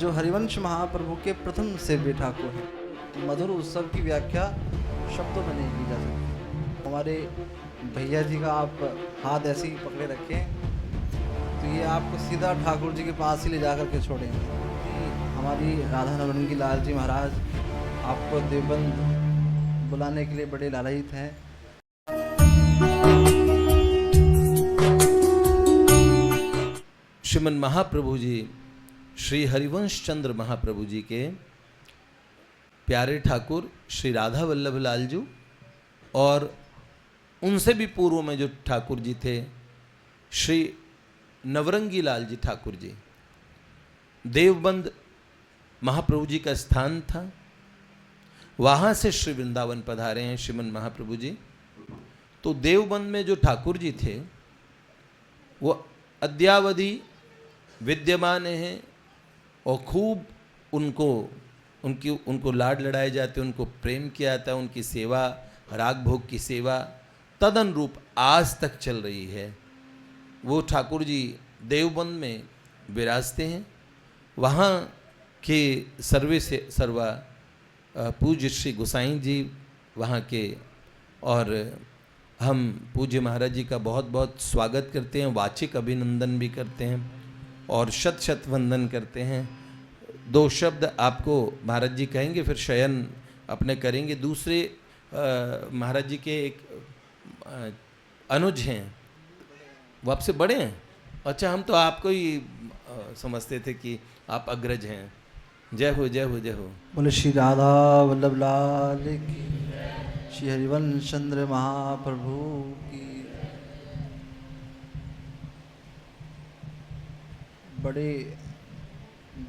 जो हरिवंश महाप्रभु के प्रथम सेव्य ठाकुर हैं। मधुर उत्सव की व्याख्या शब्दों में नहीं की जा सकती। हमारे भैया जी का आप हाथ ऐसे ही पकड़े रखें तो ये आपको सीधा ठाकुर जी के पास ही ले जा कर के छोड़ेंगे। हमारी राधा नवरंगी लाल जी महाराज आपको देवबंद बुलाने के लिए बड़े लालायित हैं। श्रीमन महाप्रभु जी श्री हरिवंश चंद्र महाप्रभु जी के प्यारे ठाकुर श्री राधा वल्लभ लाल जी और उनसे भी पूर्व में जो ठाकुर जी थे श्री नवरंगी लाल जी ठाकुर जी, देवबंद महाप्रभु जी का स्थान था। वहाँ से श्री वृंदावन पधारे हैं श्रीमन महाप्रभु जी। तो देवबंद में जो ठाकुर जी थे वो अद्यावधि विद्यमान हैं और खूब उनको लाड लड़ाए जाते, उनको प्रेम किया जाता है, उनकी सेवा, राग भोग की सेवा तदनुरूप आज तक चल रही है। वो ठाकुर जी देवबंद में विराजते हैं। वहाँ के सर्वे से सर्वा पूज्य श्री गोसाई जी वहाँ के, और हम पूज्य महाराज जी का बहुत बहुत स्वागत करते हैं, वाचिक अभिनंदन भी करते हैं और शत शत वंदन करते हैं। दो शब्द आपको महाराज जी कहेंगे, फिर शयन अपने करेंगे। दूसरे महाराज जी के एक अनुज हैं, वो आपसे बड़े हैं। अच्छा, हम तो आपको ही समझते थे कि आप अग्रज हैं। जय हो जय हो जय हो। बोले श्री राधा वल्लभ लाल की, श्री हरिवंश चंद्र महाप्रभु की। बड़े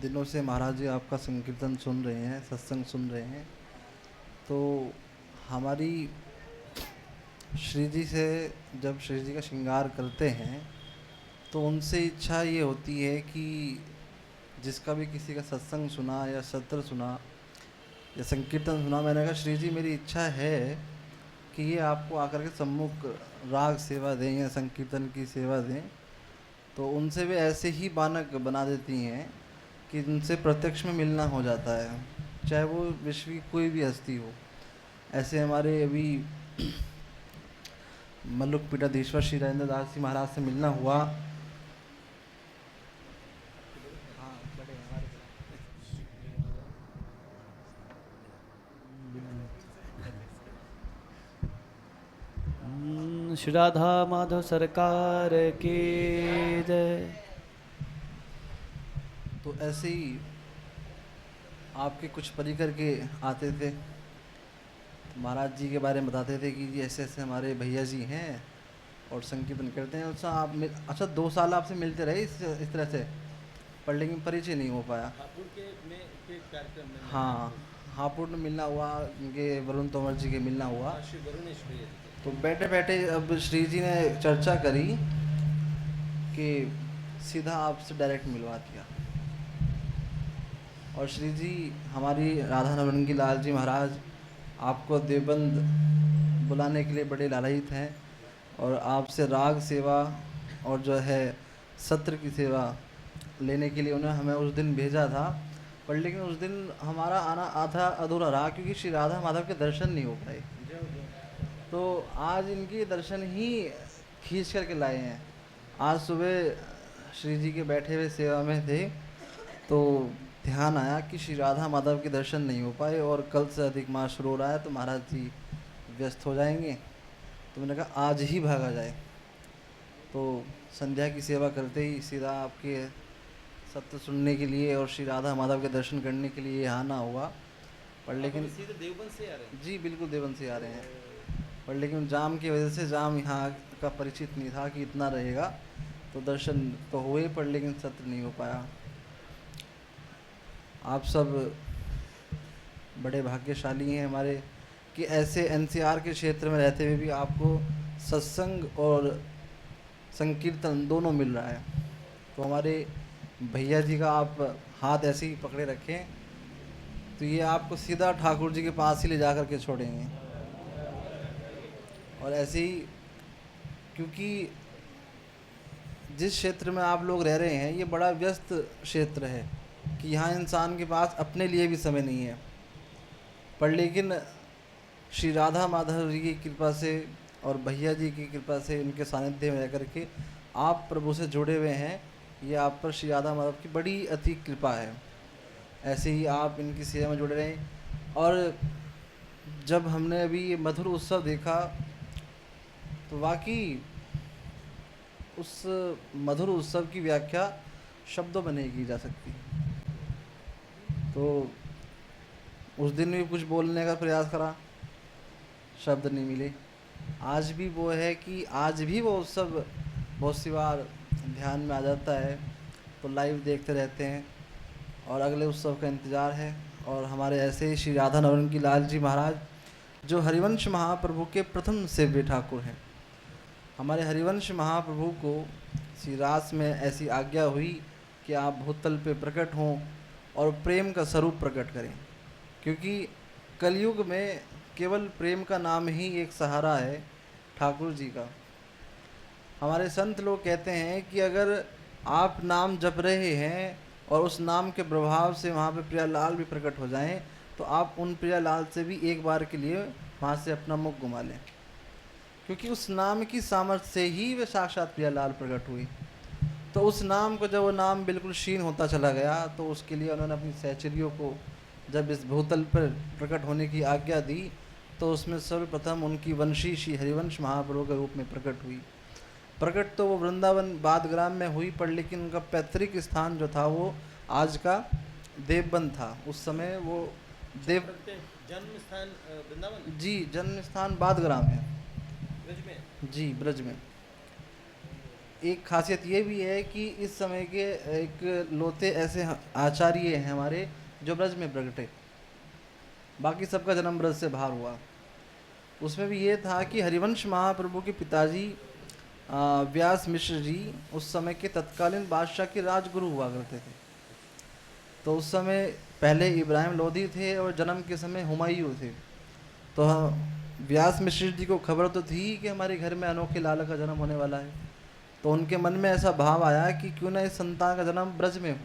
दिनों से महाराज जी आपका संकीर्तन सुन रहे हैं, सत्संग सुन रहे हैं। तो हमारी श्री जी से जब श्री जी का श्रृंगार करते हैं तो उनसे इच्छा ये होती है कि जिसका भी किसी का सत्संग सुना या सत्र सुना या संकीर्तन सुना, मैंने कहा श्री जी मेरी इच्छा है कि ये आपको आकर के सम्मुख राग सेवा दें या संकीर्तन की सेवा दें। तो उनसे वे ऐसे ही बानक बना देती हैं कि उनसे प्रत्यक्ष में मिलना हो जाता है, चाहे वो विश्व की कोई भी हस्ती हो। ऐसे हमारे अभी मल्लुक पीठाधीश्वर श्री राजेंद्र दास जी महाराज से मिलना हुआ। श्री राधा माधव सरकार की जय। तो ऐसे ही आपके कुछ परिकर के आते थे, महाराज जी के बारे में बताते थे कि जी ऐसे ऐसे हमारे भैया जी हैं और संकीर्तन करते हैं। अच्छा 2 साल आपसे मिलते रहे इस तरह से, पर लेकिन परिचय नहीं हो पाया। हाँ, हापुड़ में मिलना हुआ, उनके वरुण तोमर जी के मिलना हुआ। तो बैठे बैठे अब श्री जी ने चर्चा करी कि सीधा आपसे डायरेक्ट मिलवा दिया। और श्री जी हमारी राधा नवरंगी लाल जी महाराज आपको देवबंद बुलाने के लिए बड़े लालायित हैं और आपसे राग सेवा और जो है सत्र की सेवा लेने के लिए उन्होंने हमें उस दिन भेजा था। पर लेकिन उस दिन हमारा आना आधा अधूरा रहा क्योंकि श्री राधा माधव के दर्शन नहीं हो पाए। तो आज इनके दर्शन ही खींच करके लाए हैं। आज सुबह श्री जी के बैठे हुए सेवा में थे तो ध्यान आया कि श्री राधा माधव के दर्शन नहीं हो पाए और कल से अधिक मास शुरू हो रहा है तो महाराज जी व्यस्त हो जाएंगे। तो मैंने कहा आज ही भागा जाए। तो संध्या की सेवा करते ही सीधा आपके सत्य सुनने के लिए और श्री राधा माधव के दर्शन करने के लिए यहाँ आना हुआ। पर लेकिन सीधे देवबंद से आ रहे हैं? जी बिल्कुल देवबंद से आ रहे हैं। पर लेकिन जाम की वजह से जाम यहाँ का परिचित नहीं था कि इतना रहेगा, तो दर्शन तो हुए पर लेकिन सत्र नहीं हो पाया। आप सब बड़े भाग्यशाली हैं हमारे कि ऐसे एनसीआर के क्षेत्र में रहते हुए भी आपको सत्संग और संकीर्तन दोनों मिल रहा है। तो हमारे भैया जी का आप हाथ ऐसे ही पकड़े रखें तो ये आपको सीधा ठाकुर जी के पास ही ले जा कर के छोड़ेंगे। और ऐसे ही क्योंकि जिस क्षेत्र में आप लोग रह रहे हैं ये बड़ा व्यस्त क्षेत्र है कि यहाँ इंसान के पास अपने लिए भी समय नहीं है, पर लेकिन श्री राधा माधव जी की कृपा से और भैया जी की कृपा से, उनके सानिध्य में रह करके आप प्रभु से जुड़े हुए हैं। ये आप पर श्री राधा माधव की बड़ी अति कृपा है। ऐसे ही आप इनकी सेवा में जुड़े रहें। और जब हमने अभी ये मधुर उत्सव देखा तो वाकई उस मधुर उत्सव की व्याख्या शब्दों में नहीं की जा सकती। तो उस दिन भी कुछ बोलने का प्रयास करा, शब्द नहीं मिले। आज भी वो है कि आज भी वो उत्सव बहुत सी बार ध्यान में आ जाता है, तो लाइव देखते रहते हैं और अगले उत्सव का इंतज़ार है। और हमारे ऐसे ही श्री राधा नवरंगी लाल जी महाराज, जो हरिवंश महाप्रभु के प्रथम सेव्य ठाकुर हैं, हमारे हरिवंश महाप्रभु को श्री रास में ऐसी आज्ञा हुई कि आप भूतल पे प्रकट हों और प्रेम का स्वरूप प्रकट करें, क्योंकि कलयुग में केवल प्रेम का नाम ही एक सहारा है ठाकुर जी का। हमारे संत लोग कहते हैं कि अगर आप नाम जप रहे हैं और उस नाम के प्रभाव से वहाँ पे प्रियालाल भी प्रकट हो जाएं, तो आप उन प्रियालाल से भी एक बार के लिए वहाँ से अपना मुख घुमा लें, क्योंकि उस नाम की सामर्थ्य से ही वे साक्षात प्रियालाल प्रकट हुई। तो उस नाम को, जब वो नाम बिल्कुल क्षीण होता चला गया, तो उसके लिए उन्होंने अपनी सहचरियों को जब इस भूतल पर प्रकट होने की आज्ञा दी, तो उसमें सर्वप्रथम उनकी वंशी श्री हरिवंश महाप्रभु के रूप में प्रकट हुई। प्रकट तो वो वृंदावन बादग्राम में हुई, पर लेकिन उनका पैतृक स्थान जो था वो आज का देवबंद था। उस समय वो देव जन्म स्थान वृंदावन, जी जन्म स्थान बादग्राम है, ब्रज में। जी ब्रज में। एक खासियत ये भी है कि इस समय के एक लोते ऐसे आचार्य हैं हमारे जो ब्रज में प्रगटे, बाकी सबका जन्म ब्रज से बाहर हुआ। उसमें भी ये था कि हरिवंश महाप्रभु के पिताजी व्यास मिश्र जी उस समय के तत्कालीन बादशाह के राजगुरु हुआ करते थे। तो उस समय पहले इब्राहिम लोधी थे और जन्म के समय हुमायूं थे। तो व्यास मिश्र जी को खबर तो थी कि हमारे घर में अनोखे लाला का जन्म होने वाला है, तो उनके मन में ऐसा भाव आया कि क्यों ना इस संतान का जन्म ब्रज में हो।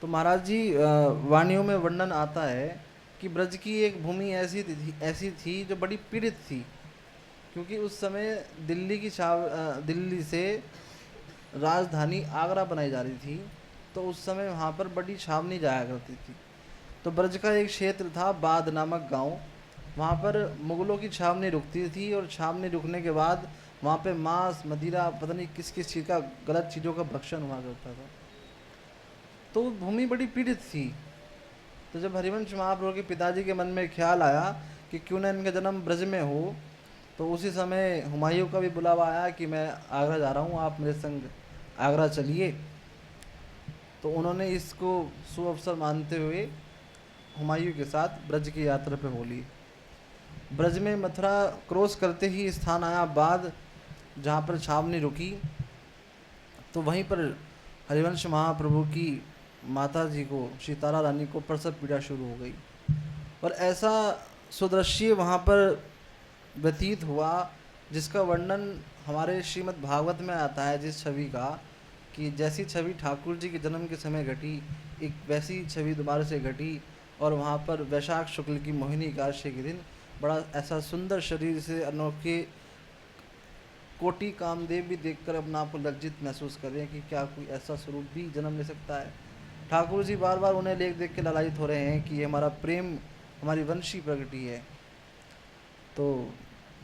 तो महाराज जी वाणियों में वर्णन आता है कि ब्रज की एक भूमि ऐसी थी जो बड़ी पीड़ित थी, क्योंकि उस समय दिल्ली से राजधानी आगरा बनाई जा रही थी। तो उस समय वहाँ पर बड़ी छावनी जाया करती थी। तो ब्रज का एक क्षेत्र था बाद नामक गांव, वहाँ पर मुगलों की छावनी रुकती थी, और छावनी रुकने के बाद वहाँ पे मांस मदिरा पता नहीं किस किस चीज़ का, गलत चीज़ों का भक्षण हुआ करता था। तो भूमि बड़ी पीड़ित थी। तो जब हरिवंश महाप्रभु के पिताजी के मन में ख्याल आया कि क्यों ना इनका जन्म ब्रज में हो, तो उसी समय हुमायूं का भी बुलावा आया कि मैं आगरा जा रहा हूँ, आप मेरे संग आगरा चलिए। तो उन्होंने इसको सुअवसर मानते हुए हुमायूं के साथ ब्रज की यात्रा पे हो ली। ब्रज में मथुरा क्रॉस करते ही स्थान आया बाद, जहाँ पर छावनी रुकी। तो वहीं पर हरिवंश महाप्रभु की माता जी को, सीतारा रानी को प्रसव पीड़ा शुरू हो गई, और ऐसा सुदृश्य वहाँ पर व्यतीत हुआ जिसका वर्णन हमारे श्रीमद् भागवत में आता है, जिस छवि का कि जैसी छवि ठाकुर जी के जन्म के समय घटी, एक वैसी छवि दोबारा से घटी। और वहाँ पर वैशाख शुक्ल की मोहिनी एकादशी के दिन बड़ा ऐसा सुंदर शरीर से अनोखे कोटि कामदेव भी देखकर अपना आप को लज्जित महसूस कर रहे हैं कि क्या कोई ऐसा स्वरूप भी जन्म ले सकता है। ठाकुर जी बार बार उन्हें देख के लालायित हो रहे हैं कि ये हमारा प्रेम, हमारी वंशी प्रगति है। तो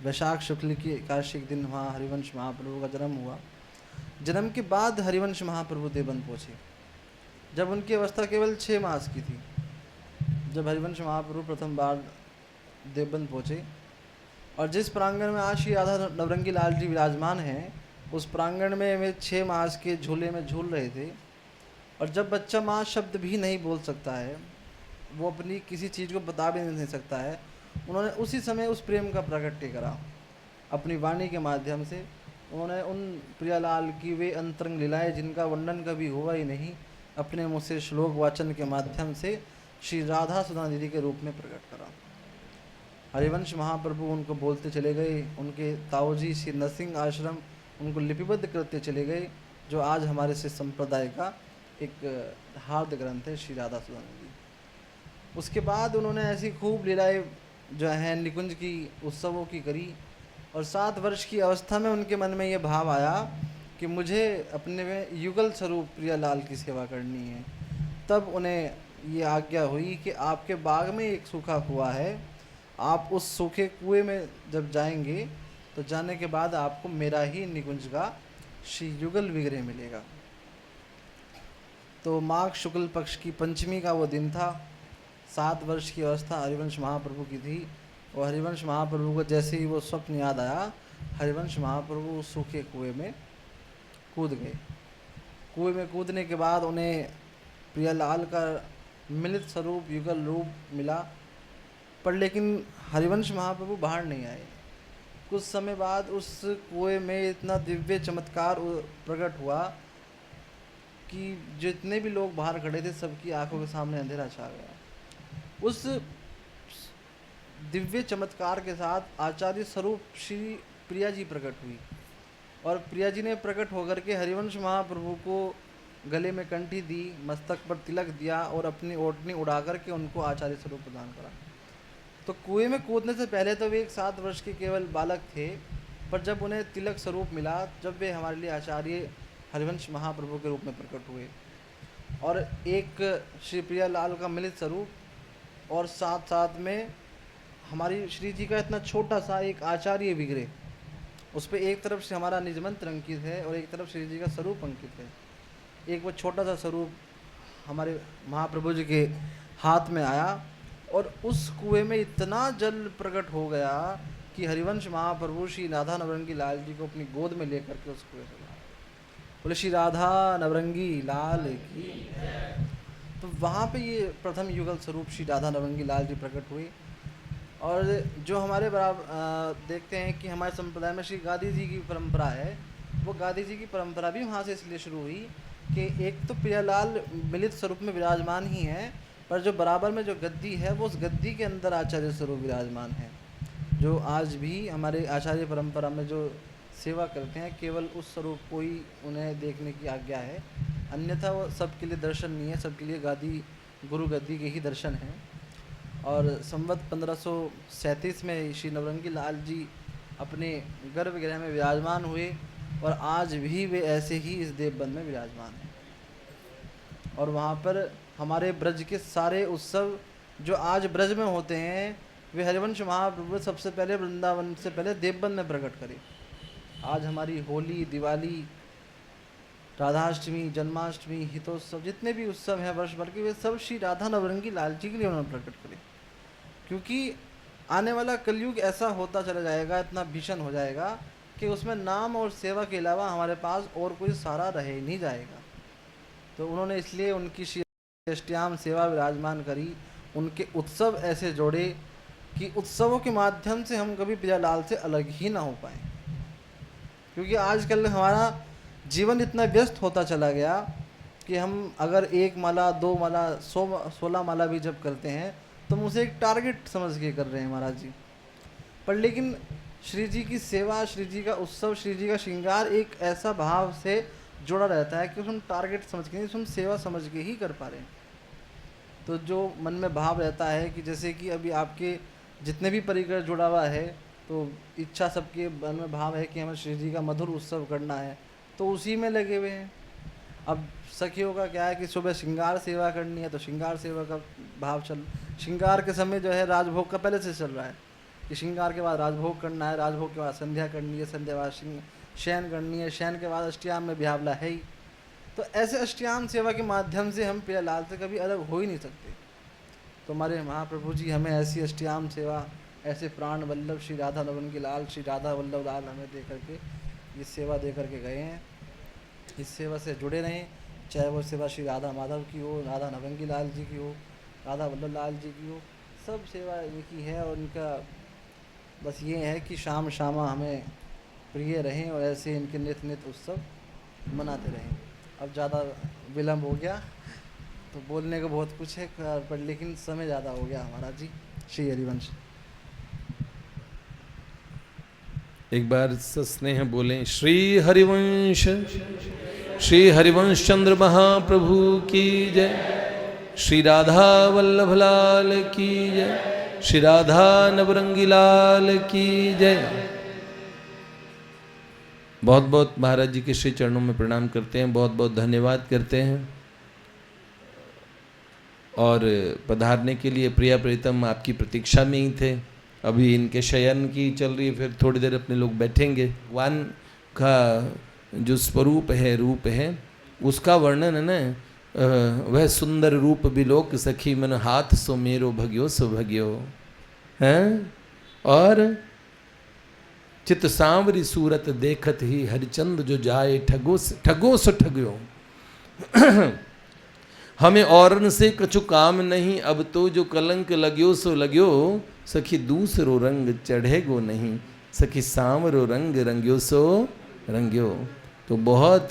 वैशाख शुक्ल की एकादशी के दिन वहाँ हरिवंश महाप्रभु का जन्म हुआ। जन्म के बाद हरिवंश महाप्रभु देवबंद पहुँचे, जब उनकी अवस्था केवल 6 मास की थी। जब हरिवंश महाप्रभु प्रथम बार देवबंद पहुँचे, और जिस प्रांगण में आज श्री राधा नवरंगी लाल जी विराजमान हैं, उस प्रांगण में वे 6 मास के झूले में झूल रहे थे। और जब बच्चा माँ शब्द भी नहीं बोल सकता है, वो अपनी किसी चीज़ को बता भी नहीं सकता है, उन्होंने उसी समय उस प्रेम का प्रकट्य करा अपनी वाणी के माध्यम से। उन्होंने उन प्रियालाल की वे अंतरंग लीलाएं जिनका वर्णन कभी हुआ ही नहीं, अपने मुँह से श्लोक वाचन के माध्यम से श्री राधा सुधा दीदी के रूप में प्रकट करा। हरिवंश महाप्रभु उनको बोलते चले गए, उनके ताऊजी श्री नरसिंह आश्रम उनको लिपिबद्ध करते चले गए, जो आज हमारे से संप्रदाय का एक हार्द ग्रंथ है श्री राधा सुदामा जी। उसके बाद उन्होंने ऐसी खूब लीलाएं जो है निकुंज की उत्सवों की करी, और 7 वर्ष की अवस्था में उनके मन में ये भाव आया कि मुझे अपने में युगल स्वरूप प्रियालाल की सेवा करनी है। तब उन्हें ये आज्ञा हुई कि आपके बाग में एक सूखा कुआं है, आप उस सूखे कुएं में जब जाएंगे तो जाने के बाद आपको मेरा ही निकुंज का श्री युगल विग्रह मिलेगा। तो माघ शुक्ल पक्ष की पंचमी का वो दिन था। 7 वर्ष की अवस्था हरिवंश महाप्रभु की थी, और हरिवंश महाप्रभु को जैसे ही वो स्वप्न याद आया, हरिवंश महाप्रभु उस सूखे कुएं में कूद गए। कुएं में कूदने के बाद उन्हें प्रियालाल का मिलित स्वरूप युगल रूप मिला, पर लेकिन हरिवंश महाप्रभु बाहर नहीं आए। कुछ समय बाद उस कुएं में इतना दिव्य चमत्कार प्रकट हुआ कि जितने भी लोग बाहर खड़े थे सबकी आंखों के सामने अंधेरा छा गया। उस दिव्य चमत्कार के साथ आचार्य स्वरूप श्री प्रिया जी प्रकट हुई, और प्रिया जी ने प्रकट होकर के हरिवंश महाप्रभु को गले में कंठी दी, मस्तक पर तिलक दिया और अपनी ओढ़नी उड़ा करके उनको आचार्य स्वरूप प्रदान करा। तो कुएं में कूदने से पहले तो वे एक 7 वर्ष के केवल बालक थे, पर जब उन्हें तिलक स्वरूप मिला, जब वे हमारे लिए आचार्य हरिवंश महाप्रभु के रूप में प्रकट हुए, और एक श्री प्रियालाल का मिलित स्वरूप, और साथ साथ में हमारी श्री जी का इतना छोटा सा एक आचार्य विग्रह, उस पर एक तरफ से हमारा निज मंत्र अंकित है और एक तरफ श्री जी का स्वरूप अंकित है। एक वो छोटा सा स्वरूप हमारे महाप्रभु जी के हाथ में आया, और उस कुएं में इतना जल प्रकट हो गया कि हरिवंश महाप्रभु श्री राधा नवरंगी लाल जी को अपनी गोद में लेकर के उस कुएं से बाहर बोले श्री राधा नवरंगी लाल की। तो वहाँ पे ये प्रथम युगल स्वरूप श्री राधा नवरंगी लाल जी प्रकट हुए। और जो हमारे बराबर देखते हैं कि हमारे संप्रदाय में श्री गादी जी की परंपरा है, वो गादी जी की परंपरा भी वहाँ से इसलिए शुरू हुई कि एक तो प्रियालाल मिलित स्वरूप में विराजमान ही है, पर जो बराबर में जो गद्दी है वो उस गद्दी के अंदर आचार्य स्वरूप विराजमान है, जो आज भी हमारे आचार्य परंपरा में जो सेवा करते हैं केवल उस स्वरूप को ही उन्हें देखने की आज्ञा है, अन्यथा वो सबके लिए दर्शन नहीं है, सबके लिए गादी गुरु गद्दी के ही दर्शन हैं। और संवत 1537 में श्री नवरंगी लाल जी अपने गर्भगृह में विराजमान हुए, और आज भी वे ऐसे ही इस देवबंद में विराजमान हैं। और वहाँ पर हमारे ब्रज के सारे उत्सव जो आज ब्रज में होते हैं, वे हरिवंश महाप्रभु सबसे पहले वृंदावन से पहले देवबंद में प्रकट करे। आज हमारी होली, दिवाली, राधाष्टमी, जन्माष्टमी, हितोत्सव, जितने भी उत्सव हैं वर्ष भर के, वे सब श्री राधा नवरंगी लाल जी के लिए उन्होंने प्रकट करे। क्योंकि आने वाला कलयुग ऐसा होता चला जाएगा, इतना भीषण हो जाएगा कि उसमें नाम और सेवा के अलावा हमारे पास और कोई सहारा रह ही नहीं जाएगा। तो उन्होंने इसलिए उनकी श्री अष्टयाम सेवा विराजमान करी, उनके उत्सव ऐसे जोड़े कि उत्सवों के माध्यम से हम कभी प्रियालाल से अलग ही ना हो पाए। क्योंकि आजकल हमारा जीवन इतना व्यस्त होता चला गया कि हम अगर 1 माला, 2 माला, 16 माला भी जब करते हैं तो हम उसे एक टारगेट समझ के कर रहे हैं महाराज जी। पर लेकिन श्री जी की सेवा, श्री जी का उत्सव, श्री जी का श्रृंगार एक ऐसा भाव से जुड़ा रहता है कि हम टारगेट समझ के नहीं, हम सेवा समझ के ही कर पा रहे हैं। तो जो मन में भाव रहता है कि जैसे कि अभी आपके जितने भी परिकर जुड़ा हुआ है, तो इच्छा सबके मन में भाव है कि हमें श्री जी का मधुर उत्सव करना है, तो उसी में लगे हुए हैं। अब सखियों का क्या है कि सुबह श्रृंगार सेवा करनी है, तो श्रृंगार सेवा का भाव श्रृंगार के समय जो है राजभोग का पहले से चल रहा है कि श्रृंगार के बाद राजभोग करना है, राजभोग के बाद संध्या करनी है, संध्या के बाद शयन करनी है, शयन के बाद अष्टयाम में ब्यावला है ही। तो ऐसे अष्टयाम सेवा के माध्यम से हम प्रियालाल से कभी अलग हो ही नहीं सकते। तो हमारे महाप्रभु जी हमें ऐसी अष्टयाम सेवा, ऐसे प्राण वल्लभ श्री राधा नवरंगी लाल, श्री राधा वल्लभ लाल हमें दे करके ये सेवा दे करके गए हैं। इस सेवा से जुड़े रहें, चाहे वो सेवा श्री राधा माधव की हो, राधा नवरंगी लाल जी की हो, राधा वल्लभ लाल जी की हो, सब सेवा इनकी है। और इनका बस ये है कि शाम शामा हमें प्रिय रहें और ऐसे इनके नित्य नित्य उत्सव मनाते रहें। अब ज़्यादा विलम्ब हो गया तो बोलने को बहुत कुछ है, पर लेकिन समय ज़्यादा हो गया हमारा जी। श्री हरिवंश। एक बार सस्नेह बोलें, श्री हरिवंश श्री हरिवंश चंद्र महाप्रभु की जय, श्री राधा वल्लभ लाल की जय, श्री राधा नवरंगी लाल की जय। बहुत बहुत महाराज जी के श्री चरणों में प्रणाम करते हैं, बहुत बहुत धन्यवाद करते हैं। और पधारने के लिए प्रिया प्रीतम आपकी प्रतीक्षा में ही थे। अभी इनके शयन की चल रही है, फिर थोड़ी देर अपने लोग बैठेंगे। भगवान का जो स्वरूप है, रूप है, उसका वर्णन है ना, वह सुंदर रूप बिलोक सखी मन हाथ सो मेरो भग्यो सो भग्यो है। और चित सांवरी सूरत देखत ही हरिचंद जो जाए ठगो सो ठग्यो। हमें औरन से कछु काम नहीं, अब तो जो कलंक लग्यो सो लग्यो। सखी दूसरो रंग चढ़ेगो नहीं, सखी सांवरो रंग रंग्यो सो रंग्यो। तो बहुत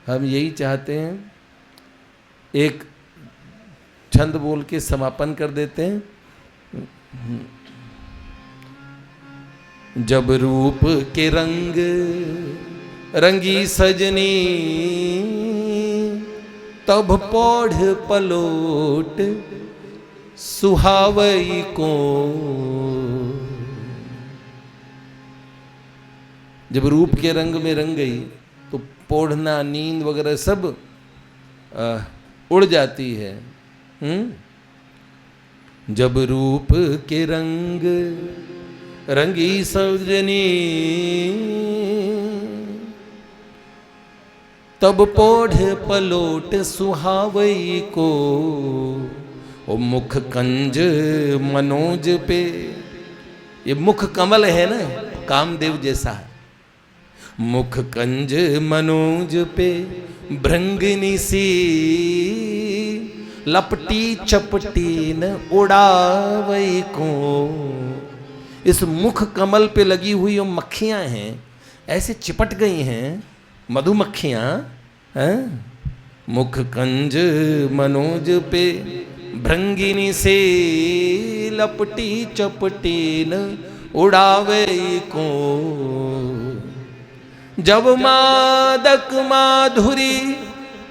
हम यही चाहते हैं। एक छंद बोल के समापन कर देते हैं। जब रूप के रंग रंगी सजनी, तब पौढ़ पलोट सुहावई को। जब रूप के रंग में रंग गई तो पौढ़ना, नींद वगैरह सब उड़ जाती है। जब रूप के रंग रंगी सजनी, तब पौढ़ पलोट सुहावई को। ओ मुख कंज मनोज पे, ये मुख कमल है ना, कामदेव जैसा है। मुख कंज मनोज पे भृंगनी सी, लपटी चपटी न उड़ावई को। इस मुख कमल पे लगी हुई वो मक्खियां हैं, ऐसे चिपट गई हैं मधुमक्खियां हैं। मुख कंज मनोज पे भृंगिनी से, लपटी चपटी न उड़ावे को। जब मादक माधुरी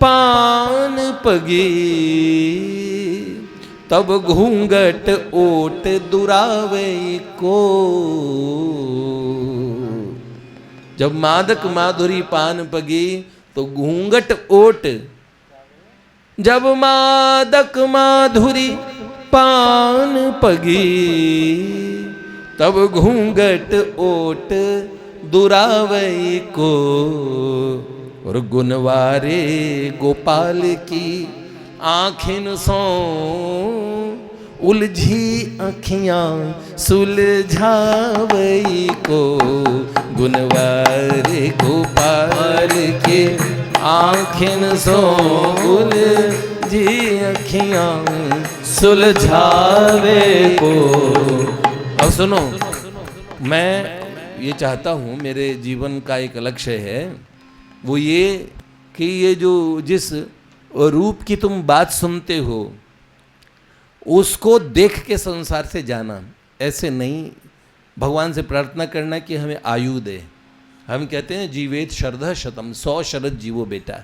पान पगी, तब घूंघट ओट दुरावे को। जब मादक माधुरी पान पगी तो घूंघट ओट। जब मादक माधुरी पान पगी, तब घूंघट ओट दुरावई को। और गुणवारे गोपाल की आँखें सो, उलझी अखियाँ सुलझावई को। गुणवारे गोपाल के आँखें सो, उलझी अखियाँ सुलझावे को। अब सुनो, मैं ये चाहता हूँ, मेरे जीवन का एक लक्ष्य है, वो ये कि ये जो जिस रूप की तुम बात सुनते हो, उसको देख के संसार से जाना। ऐसे नहीं, भगवान से प्रार्थना करना कि हमें आयु दे। हम कहते हैं जीवेत शरद शतम, 100 शरद जीवो बेटा।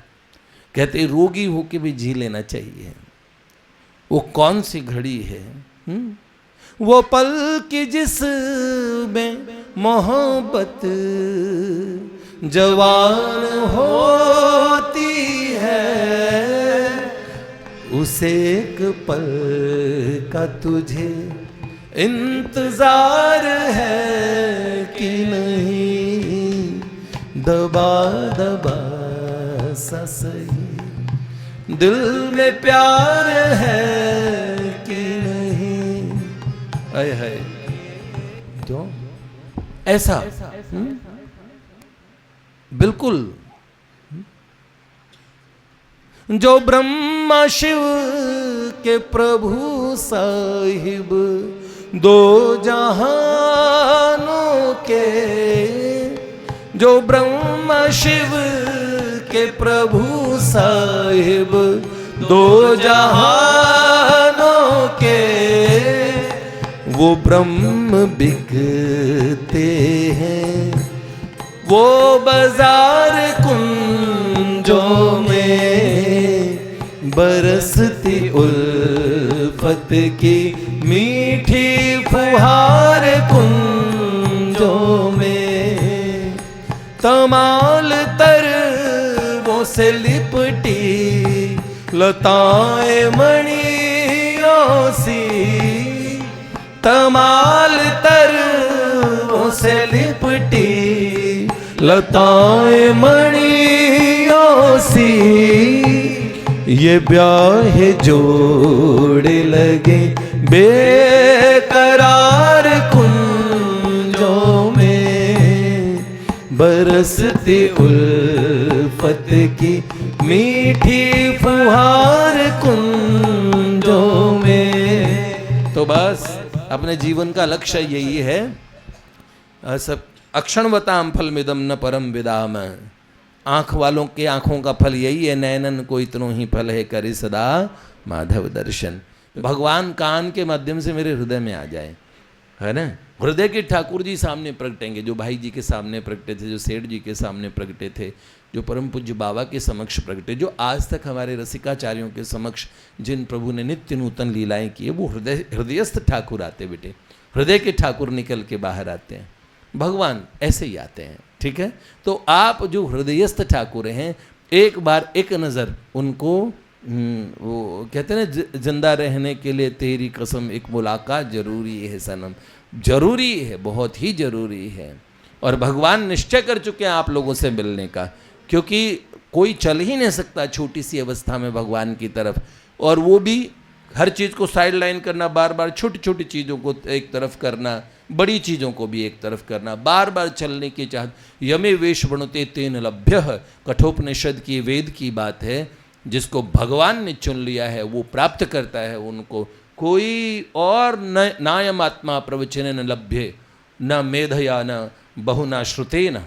कहते रोगी होके भी जी लेना चाहिए। वो कौन सी घड़ी है? वो पल की जिसमें मोहब्बत जवान होती है, उसे एक पल का तुझे इंतजार है कि नहीं। दबा दबा सा सही दिल में प्यार है कि नहीं। आए हाय, तो ऐसा बिल्कुल जो ब्रह्मा शिव के प्रभु साहिब, दो जहानों के। जो ब्रह्मा शिव के प्रभु साहिब, दो जहानों के। वो ब्रह्म बिकते हैं, वो बाजार कुंजों बरसती उल्फत की मीठी फुहार कुंजों में, तमाल तरवों से लिपटी लताएं मणियों सी, तमाल तरवों से लिपटी लताएं मणियों सी, ये ब्याहे जोड़े लगे बेकरार कुंजों में, बरसती उल्फत की मीठी फुहार कुंजों में। तो बस अपने जीवन का लक्ष्य यही है, सब अक्षणवताम फलमिदम न परम विदाम। आँख वालों के आँखों का फल यही है, नैनन को इतनो ही फल है करे सदा माधव दर्शन। भगवान कान के माध्यम से मेरे हृदय में आ जाए, है ना। हृदय के ठाकुर जी सामने प्रगटेंगे, जो भाई जी के सामने प्रगटे थे, जो सेठ जी के सामने प्रगटे थे, जो परम पूज्य बाबा के समक्ष प्रगटे, जो आज तक हमारे रसिकाचार्यों के समक्ष जिन प्रभु ने नित्य नूतन लीलाएं की है, वो हृदयस्थ ठाकुर आते बेटे। हृदय के ठाकुर निकल के बाहर आते हैं, भगवान ऐसे ही आते हैं, ठीक है। तो आप जो हृदयस्थ ठाकुर हैं, एक बार एक नज़र उनको, वो कहते हैं ना, जिंदा रहने के लिए तेरी कसम एक मुलाकात जरूरी है सनम, जरूरी है, बहुत ही जरूरी है। और भगवान निश्चय कर चुके हैं आप लोगों से मिलने का, क्योंकि कोई चल ही नहीं सकता छोटी सी अवस्था में भगवान की तरफ, और वो भी हर चीज़ को साइड लाइन करना, बार बार छोटी छोटी चीज़ों को एक तरफ करना, बड़ी चीज़ों को भी एक तरफ करना, बार बार चलने की चाहत। यमे वेश बनते तेन लभ्य, कठोपनिषद की वेद की बात है, जिसको भगवान ने चुन लिया है वो प्राप्त करता है उनको। कोई और नायम आत्मा प्रवचन न लभ्य, न मेधया न बहुना श्रुते, न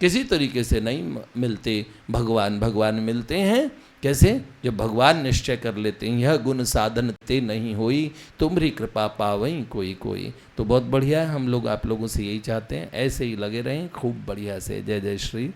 किसी तरीके से नहीं मिलते भगवान। भगवान मिलते हैं कैसे? जब भगवान निश्चय कर लेते हैं, यह गुण साधन ते नहीं होई, तुम्हारी कृपा पावई कोई कोई। तो बहुत बढ़िया है, हम लोग आप लोगों से यही चाहते हैं, ऐसे ही लगे रहें खूब बढ़िया से। जय जय श्री